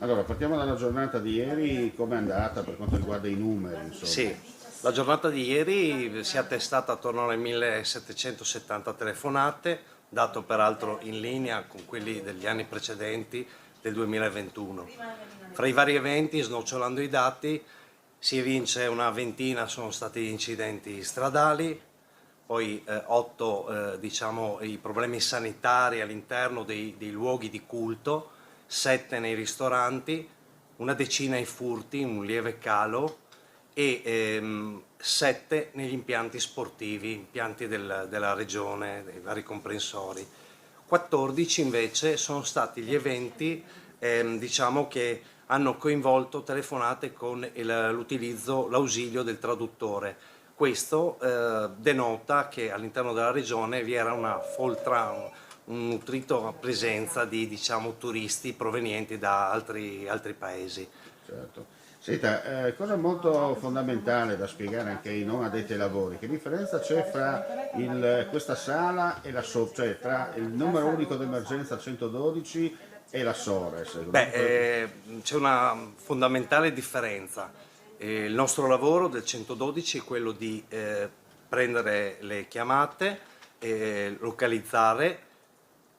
Allora, partiamo dalla giornata di ieri, come è andata per quanto riguarda i numeri, insomma. Sì, la giornata di ieri si è attestata attorno alle 1770 telefonate, dato peraltro in linea con quelli degli anni precedenti del 2021. Fra i vari eventi, snocciolando i dati, si evince una ventina sono stati gli incidenti stradali, poi 8 diciamo, i problemi sanitari all'interno dei luoghi di culto, 7 nei ristoranti, una decina i furti, un lieve calo e 7 negli impianti sportivi, impianti della regione, dei vari comprensori. 14 invece sono stati gli eventi diciamo che hanno coinvolto telefonate con l'utilizzo, l'ausilio del traduttore. Questo denota che all'interno della regione vi era una foltra, un nutrito presenza di diciamo, turisti provenienti da altri paesi. Certo. Senta, cosa molto fondamentale da spiegare anche ai non addetti ai lavori, che differenza c'è fra questa sala e la cioè tra il numero unico d'emergenza 112 e la Sores? Beh, c'è una fondamentale differenza. Il nostro lavoro del 112 è quello di prendere le chiamate, localizzare,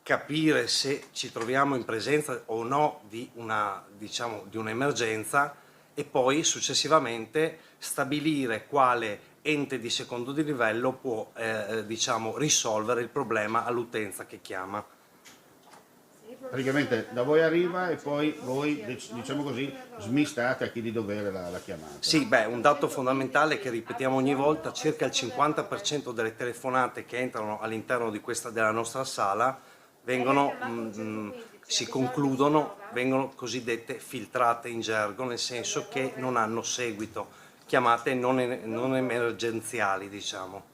capire se ci troviamo in presenza o no di una, diciamo, di un'emergenza e poi successivamente stabilire quale ente di secondo livello può diciamo, risolvere il problema all'utenza che chiama. Praticamente da voi arriva e poi voi, diciamo così, smistate a chi di dovere la chiamata. Sì, beh, un dato fondamentale che ripetiamo ogni volta, circa il 50% delle telefonate che entrano all'interno della nostra sala vengono, si concludono, vengono cosiddette filtrate in gergo, nel senso che non hanno seguito, chiamate non emergenziali, diciamo.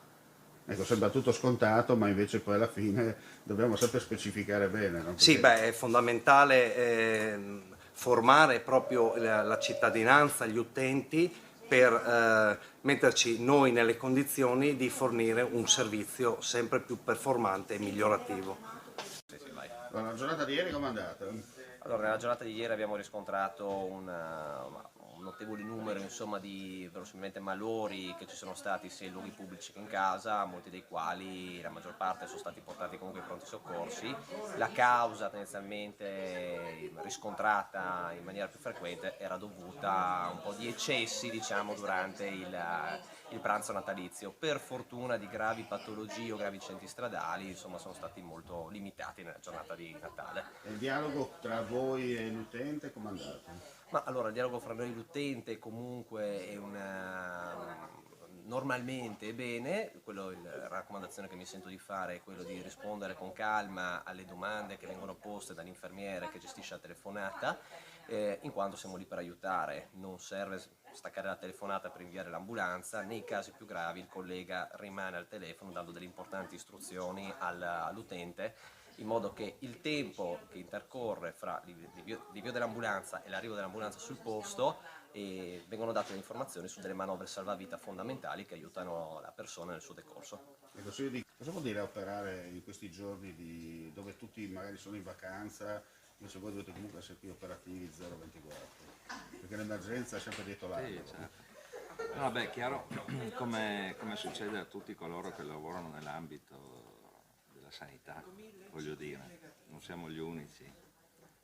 Ecco, sembra tutto scontato, ma invece poi alla fine dobbiamo sempre specificare bene, no? Sì, Perché beh, è fondamentale formare proprio la cittadinanza, gli utenti per metterci noi nelle condizioni di fornire un servizio sempre più performante e migliorativo. la giornata di ieri com'è andata? Allora, nella giornata di ieri abbiamo riscontrato un notevole numero insomma, di verosimilmente malori che ci sono stati sia in luoghi pubblici che in casa, molti dei quali, la maggior parte, sono stati portati comunque ai pronti soccorsi. La causa tendenzialmente riscontrata in maniera più frequente era dovuta a un po' di eccessi diciamo, durante il pranzo natalizio. Per fortuna di gravi patologie o gravi incidenti stradali insomma, sono stati molto limitati nella giornata di Natale. E il dialogo tra voi e l'utente com'è andato? Ma allora il dialogo fra noi e l'utente comunque è normalmente è bene, la raccomandazione che mi sento di fare è quello di rispondere con calma alle domande che vengono poste dall'infermiere che gestisce la telefonata, in quanto siamo lì per aiutare, non serve staccare la telefonata per inviare l'ambulanza, nei casi più gravi il collega rimane al telefono dando delle importanti istruzioni all'utente in modo che il tempo che intercorre fra l'invio dell'ambulanza e l'arrivo dell'ambulanza sul posto vengono date le informazioni su delle manovre salvavita fondamentali che aiutano la persona nel suo decorso. E cosa vuol dire operare in questi giorni dove tutti magari sono in vacanza, invece voi dovete comunque essere più operativi 024? Perché l'emergenza è sempre dietro l'angolo. Sì, certo. No, beh, chiaro, come succede a tutti coloro che lavorano nell'ambito della sanità, voglio dire, non siamo gli unici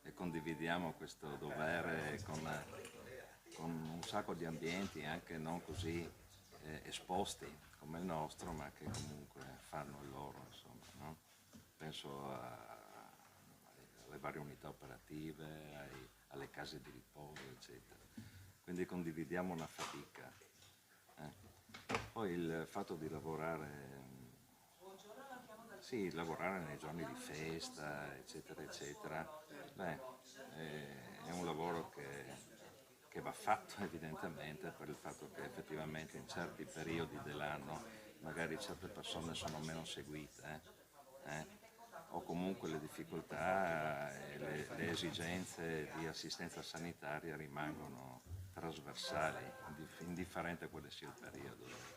e condividiamo questo dovere con un sacco di ambienti anche non così esposti come il nostro, ma che comunque fanno il loro, insomma, no? Penso alle varie unità operative, alle case di riposo, eccetera. Quindi condividiamo una fatica. Poi il fatto di lavorare, sì, lavorare nei giorni di festa, eccetera, eccetera, beh, è un lavoro che va fatto evidentemente per il fatto che effettivamente in certi periodi dell'anno magari certe persone sono meno seguite, o comunque le difficoltà e le esigenze di assistenza sanitaria rimangono trasversali, indifferente a quale sia il periodo.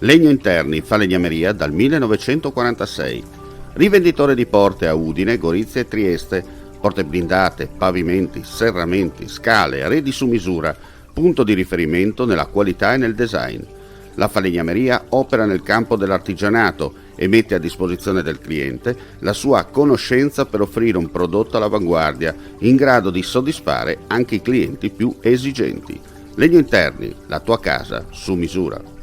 Legno Interni, falegnameria dal 1946. Rivenditore di porte a Udine, Gorizia e Trieste. Porte blindate, pavimenti, serramenti, scale, arredi su misura. Punto di riferimento nella qualità e nel design. La falegnameria opera nel campo dell'artigianato e mette a disposizione del cliente la sua conoscenza per offrire un prodotto all'avanguardia in grado di soddisfare anche i clienti più esigenti. Legno Interni, la tua casa su misura.